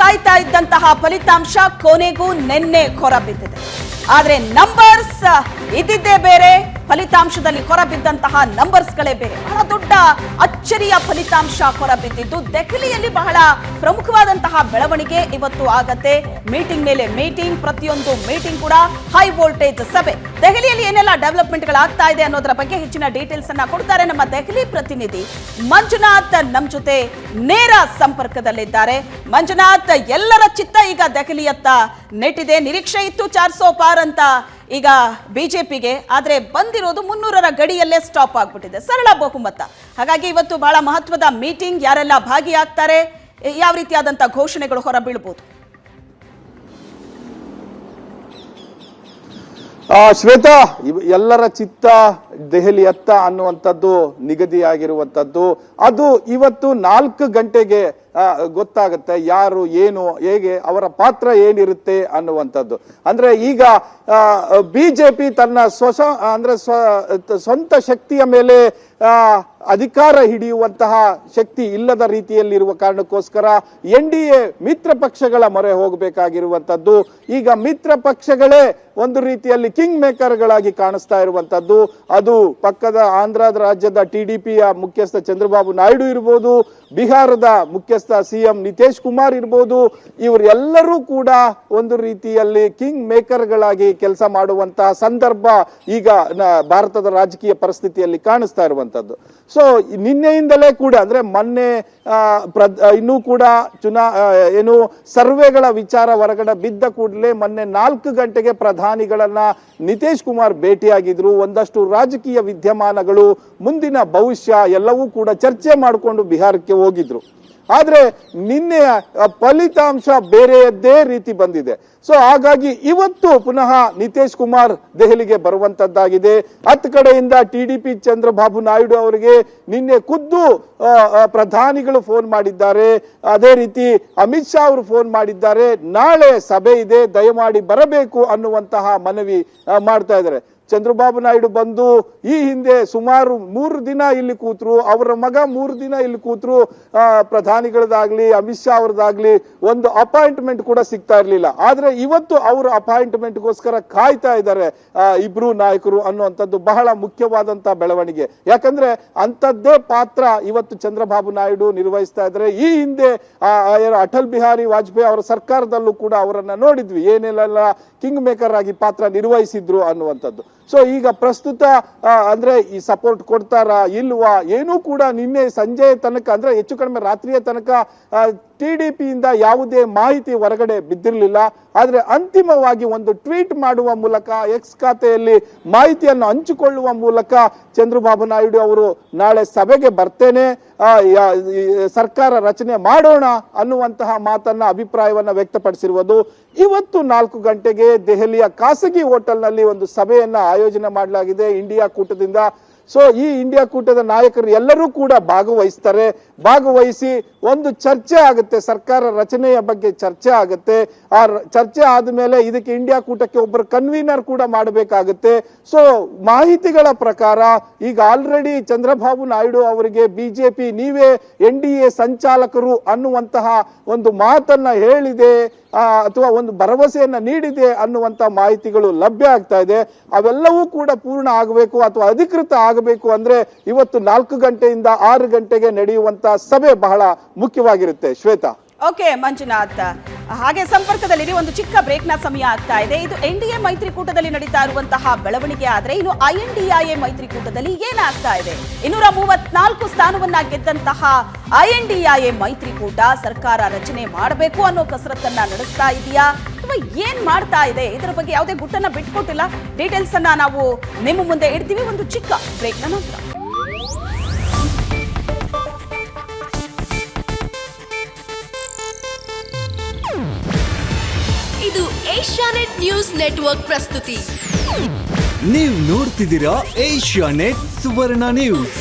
ಕಾಯ್ತಾ ಇದ್ದಂತಹ ಫಲಿತಾಂಶ ಕೊನೆಗೂ ನಿನ್ನೆ ಹೊರಬಿದ್ದಿದೆ. ಆದ್ರೆ ನಂಬರ್ಸ್ ಇದ್ದಿದ್ದೇ ಬೇರೆ, ಫಲಿತಾಂಶದಲ್ಲಿ ಹೊರಬಿದ್ದಂತಹ ನಂಬರ್ಸ್ಗಳೇ ಬೇರೆ. ಬಹಳ ದೊಡ್ಡ ಅಚ್ಚರಿಯ ಫಲಿತಾಂಶ ಹೊರಬಿದ್ದಿದ್ದು ದೆಹಲಿಯಲ್ಲಿ ಬಹಳ ಪ್ರಮುಖವಾದಂತಹ ಬೆಳವಣಿಗೆ ಇವತ್ತು ಆಗತ್ತೆ. ಮೀಟಿಂಗ್ ಮೇಲೆ ಮೀಟಿಂಗ್, ಪ್ರತಿಯೊಂದು ಮೀಟಿಂಗ್ ಕೂಡ ಹೈ ವೋಲ್ಟೇಜ್ ಸಭೆ. ದೆಹಲಿಯಲ್ಲಿ ಏನೆಲ್ಲ ಡೆವಲಪ್ಮೆಂಟ್ಗಳಾಗ್ತಾ ಇದೆ ಅನ್ನೋದರ ಬಗ್ಗೆ ಹೆಚ್ಚಿನ ಡೀಟೇಲ್ಸ್ ಅನ್ನ ಕೊಡ್ತಾರೆ ನಮ್ಮ ದೆಹಲಿ ಪ್ರತಿನಿಧಿ ಮಂಜುನಾಥ್. ನಮ್ಮ ಜೊತೆ ನೇರ ಸಂಪರ್ಕದಲ್ಲಿದ್ದಾರೆ. ಮಂಜುನಾಥ್, ಎಲ್ಲರ ಚಿತ್ತ ಈಗ ದೆಹಲಿಯತ್ತ ನೆಟ್ಟಿದೆ. ನಿರೀಕ್ಷೆ ಇತ್ತು 400 ಪಾರ್ ಅಂತ ಈಗ ಬಿಜೆಪಿಗೆ, ಆದ್ರೆ ಬಂದಿರೋದು 300ರ ಗಡಿಯಲ್ಲೇ ಸ್ಟಾಪ್ ಆಗ್ಬಿಟ್ಟಿದೆ. ಸರಳ ಬಹುಮತ. ಹಾಗಾಗಿ ಇವತ್ತು ಬಹಳ ಮಹತ್ವದ ಮೀಟಿಂಗ್. ಯಾರೆಲ್ಲ ಭಾಗಿಯಾಗ್ತಾರೆ, ಯಾವ ರೀತಿಯಾದಂತ ಘೋಷಣೆಗಳು ಹೊರಬೀಳಬಹುದು? ಶ್ವೇತಾ, ಎಲ್ಲರ ಚಿತ್ತ ದೆಹಲಿಯತ್ತ ಅನ್ನುವಂಥದ್ದು ನಿಗದಿಯಾಗಿರುವಂಥದ್ದು. ಅದು ಇವತ್ತು 4 ಗಂಟೆಗೆ ಗೊತ್ತಾಗುತ್ತೆ ಯಾರು ಏನು ಹೇಗೆ ಅವರ ಪಾತ್ರ ಏನಿರುತ್ತೆ ಅನ್ನುವಂಥದ್ದು. ಅಂದ್ರೆ ಈಗ ಬಿಜೆಪಿ ತನ್ನ ಸ್ವಂತ ಶಕ್ತಿಯ ಮೇಲೆ ಅಧಿಕಾರ ಹಿಡಿಯುವಂತಹ ಶಕ್ತಿ ಇಲ್ಲದ ರೀತಿಯಲ್ಲಿರುವ ಕಾರಣಕ್ಕೋಸ್ಕರ NDA ಮಿತ್ರ ಪಕ್ಷಗಳ ಮೊರೆ ಹೋಗಬೇಕಾಗಿರುವಂತದ್ದು. ಈಗ ಮಿತ್ರ ಪಕ್ಷಗಳೇ ಒಂದು ರೀತಿಯಲ್ಲಿ ಕಿಂಗ್ ಮೇಕರ್ಗಳಾಗಿ ಕಾಣಿಸ್ತಾ ಇರುವಂತದ್ದು. ಅದು ಪಕ್ಕದ ಆಂಧ್ರ ರಾಜ್ಯದ TDPಯ ಮುಖ್ಯಸ್ಥ ಚಂದ್ರಬಾಬು ನಾಯ್ಡು ಇರ್ಬೋದು, ಬಿಹಾರದ ಮುಖ್ಯಸ್ಥ CM ನಿತೀಶ್ ಕುಮಾರ್ ಇರ್ಬೋದು. ಇವರೆಲ್ಲರೂ ಕೂಡ ಒಂದು ರೀತಿಯಲ್ಲಿ ಕಿಂಗ್ ಮೇಕರ್ಗಳಾಗಿ ಕೆಲಸ ಮಾಡುವಂತಹ ಸಂದರ್ಭ ಈಗ ಭಾರತದ ರಾಜಕೀಯ ಪರಿಸ್ಥಿತಿಯಲ್ಲಿ ಕಾಣಿಸ್ತಾ ಇರುವಂತದ್ದು. ಸೊ ನಿನ್ನೆಯಿಂದಲೇ ಕೂಡ ಅಂದ್ರೆ ಮೊನ್ನೆ ಇನ್ನೂ ಕೂಡ ಸರ್ವೆಗಳ ವಿಚಾರ ಹೊರಗಡೆ ಬಿದ್ದ ಕೂಡಲೇ ಮೊನ್ನೆ 4 ಗಂಟೆಗೆ ಪ್ರಧಾನಿಗಳನ್ನ ನಿತೀಶ್ ಕುಮಾರ್ ಭೇಟಿಯಾಗಿದ್ರು. ಒಂದಷ್ಟು ರಾಜಕೀಯ ವಿದ್ಯಮಾನಗಳು, ಮುಂದಿನ ಭವಿಷ್ಯ ಎಲ್ಲವೂ ಕೂಡ ಚರ್ಚೆ ಮಾಡಿಕೊಂಡು ಬಿಹಾರಕ್ಕೆ ಹೋಗಿದ್ರು. ಆದ್ರೆ ನಿನ್ನೆ ಫಲಿತಾಂಶ ಬೇರೆಯದ್ದೇ ರೀತಿ ಬಂದಿದೆ. ಸೊ ಹಾಗಾಗಿ ಇವತ್ತು ಪುನಃ ನಿತೀಶ್ ಕುಮಾರ್ ದೆಹಲಿಗೆ ಬರುವಂತದ್ದಾಗಿದೆ. 10 ಕಡೆಯಿಂದ TDP ಚಂದ್ರಬಾಬು ನಾಯ್ಡು ಅವರಿಗೆ ನಿನ್ನೆ ಖುದ್ದು ಪ್ರಧಾನಿಗಳು ಫೋನ್ ಮಾಡಿದ್ದಾರೆ. ಅದೇ ರೀತಿ ಅಮಿತ್ ಶಾ ಅವರು ಫೋನ್ ಮಾಡಿದ್ದಾರೆ. ನಾಳೆ ಸಭೆ ಇದೆ, ದಯಮಾಡಿ ಬರಬೇಕು ಅನ್ನುವಂತಹ ಮನವಿ ಮಾಡ್ತಾ ಇದ್ದಾರೆ. ಚಂದ್ರಬಾಬು ನಾಯ್ಡು ಬಂದು ಈ ಹಿಂದೆ ಸುಮಾರು 3 ದಿನ ಇಲ್ಲಿ ಕೂತ್ರು, ಅವರ ಮಗ 3 ದಿನ ಇಲ್ಲಿ ಕೂತ್ರು. ಪ್ರಧಾನಿಗಳದಾಗ್ಲಿ ಅಮಿತ್ ಶಾ ಅವರದಾಗ್ಲಿ ಒಂದು ಅಪಾಯಿಂಟ್ಮೆಂಟ್ ಕೂಡ ಸಿಗ್ತಾ ಇರ್ಲಿಲ್ಲ. ಆದ್ರೆ ಇವತ್ತು ಅವರು ಅಪಾಯಿಂಟ್ಮೆಂಟ್ಗೋಸ್ಕರ ಕಾಯ್ತಾ ಇದ್ದಾರೆ ಇಬ್ರು ನಾಯಕರು ಅನ್ನುವಂಥದ್ದು ಬಹಳ ಮುಖ್ಯವಾದಂತಹ ಬೆಳವಣಿಗೆ. ಯಾಕಂದ್ರೆ ಅಂತದ್ದೇ ಪಾತ್ರ ಇವತ್ತು ಚಂದ್ರಬಾಬು ನಾಯ್ಡು ನಿರ್ವಹಿಸ್ತಾ ಇದ್ದಾರೆ. ಈ ಹಿಂದೆ ಅಟಲ್ ಬಿಹಾರಿ ವಾಜಪೇಯಿ ಅವರ ಸರ್ಕಾರದಲ್ಲೂ ಕೂಡ ಅವರನ್ನ ನೋಡಿದ್ವಿ, ಏನೆಲ್ಲ ಕಿಂಗ್ ಮೇಕರ್ ಆಗಿ ಪಾತ್ರ ನಿರ್ವಹಿಸಿದ್ರು ಅನ್ನುವಂಥದ್ದು. ಸೊ ಈಗ ಪ್ರಸ್ತುತ ಅಂದ್ರೆ ಈ ಸಪೋರ್ಟ್ ಕೊಡ್ತಾರಾ ಇಲ್ವಾ ಏನೂ ಕೂಡ ನಿನ್ನೆ ಸಂಜೆ ತನಕ ಅಂದ್ರೆ ಹೆಚ್ಚು ಕಡಿಮೆ ರಾತ್ರಿಯ ತನಕ TDP ಇಂದ ಯಾವುದೇ ಮಾಹಿತಿ ಹೊರಗಡೆ ಬಿದ್ದಿರಲಿಲ್ಲ. ಆದ್ರೆ ಅಂತಿಮವಾಗಿ ಒಂದು ಟ್ವೀಟ್ ಮಾಡುವ ಮೂಲಕ X ಖಾತೆಯಲ್ಲಿ ಮಾಹಿತಿಯನ್ನು ಹಂಚಿಕೊಳ್ಳುವ ಮೂಲಕ ಚಂದ್ರಬಾಬು ನಾಯ್ಡು ಅವರು ನಾಳೆ ಸಭೆಗೆ ಬರ್ತೇನೆ, ಸರ್ಕಾರ ರಚನೆ ಮಾಡೋಣ ಅನ್ನುವಂತಹ ಮಾತನ್ನ ಅಭಿಪ್ರಾಯವನ್ನ ವ್ಯಕ್ತಪಡಿಸಿರುವುದು. ಇವತ್ತು 4 ಗಂಟೆಗೆ ದೆಹಲಿಯ ಖಾಸಗಿ ಹೋಟೆಲ್ನಲ್ಲಿ ಒಂದು ಸಭೆಯನ್ನ ಆಯೋಜನೆ ಮಾಡಲಾಗಿದೆ ಇಂಡಿಯಾ ಕೂಟದಿಂದ. ಸೊ ಈ ಇಂಡಿಯಾ ಕೂಟದ ನಾಯಕರು ಎಲ್ಲರೂ ಕೂಡ ಭಾಗವಹಿಸ್ತಾರೆ. ಭಾಗವಹಿಸಿ ಒಂದು ಚರ್ಚೆ ಆಗುತ್ತೆ, ಸರ್ಕಾರ ರಚನೆಯ ಬಗ್ಗೆ ಚರ್ಚೆ ಆಗುತ್ತೆ. ಆ ಚರ್ಚೆ ಆದ್ಮೇಲೆ ಇದಕ್ಕೆ ಇಂಡಿಯಾ ಕೂಟಕ್ಕೆ ಒಬ್ಬರು ಕನ್ವೀನರ್ ಕೂಡ ಮಾಡಬೇಕಾಗುತ್ತೆ. ಸೊ ಮಾಹಿತಿಗಳ ಪ್ರಕಾರ ಈಗ ಆಲ್ರೆಡಿ ಚಂದ್ರಬಾಬು ನಾಯ್ಡು ಅವರಿಗೆ ಬಿಜೆಪಿ ನೀವೇ NDA ಸಂಚಾಲಕರು ಅನ್ನುವಂತಹ ಒಂದು ಮಾತನ್ನ ಹೇಳಿದೆ ಅಥವಾ ಒಂದು ಭರವಸೆಯನ್ನ ನೀಡಿದೆ ಅನ್ನುವಂತ ಮಾಹಿತಿಗಳು ಲಭ್ಯ ಆಗ್ತಾ ಇದೆ. ಅವೆಲ್ಲವೂ ಕೂಡ ಪೂರ್ಣ ಆಗಬೇಕು ಅಥವಾ ಅಧಿಕೃತ ಆಗಬೇಕು ಅಂದ್ರೆ ಇವತ್ತು 4 ಗಂಟೆಯಿಂದ 6 ಗಂಟೆಗೆ ನಡೆಯುವಂತ ಸಭೆ ಬಹಳ ಮುಖ್ಯವಾಗಿರುತ್ತೆ. ಶ್ವೇತಾ. ಓಕೆ ಮಂಜುನಾಥ್, ಹಾಗೆ ಸಂಪರ್ಕದಲ್ಲಿ ಒಂದು ಚಿಕ್ಕ ಬ್ರೇಕ್ ನ ಸಮಯ ಆಗ್ತಾ ಇದೆ. ಇದು NDA ಮೈತ್ರಿಕೂಟದಲ್ಲಿ ನಡೀತಾ ಇರುವಂತಹ ಬೆಳವಣಿಗೆ. ಆದ್ರೆ ಇನ್ನು INDIA ಮೈತ್ರಿಕೂಟದಲ್ಲಿ ಏನಾಗ್ತಾ ಇದೆ? 234 ಸ್ಥಾನವನ್ನ ಗೆದ್ದಂತಹ INDIA ಮೈತ್ರಿಕೂಟ ಸರ್ಕಾರ ರಚನೆ ಮಾಡಬೇಕು ಅನ್ನೋ ಕಸರತ್ತನ್ನ ನಡೆಸ್ತಾ ಇದೆಯಾ ಅಥವಾ ಏನ್ ಮಾಡ್ತಾ ಇದೆ? ಇದರ ಬಗ್ಗೆ ಯಾವುದೇ ಗುಟ್ಟನ್ನ ಬಿಟ್ಕೊಟ್ಟಿಲ್ಲ. ಡೀಟೇಲ್ಸ್ ಅನ್ನ ನಾವು ನಿಮ್ಮ ಮುಂದೆ ಇಡ್ತೀವಿ ಒಂದು ಚಿಕ್ಕ ಬ್ರೇಕ್ ನ ನಂತರ. ಇದು ಏಷ್ಯಾನೆಟ್ ನ್ಯೂಸ್ ನೆಟ್ವರ್ಕ್ ಪ್ರಸ್ತುತಿ. ನೀವು ನೋಡ್ತಿದ್ದೀರಾ ಏಷ್ಯಾನೆಟ್ ಸುವರ್ಣ ನ್ಯೂಸ್.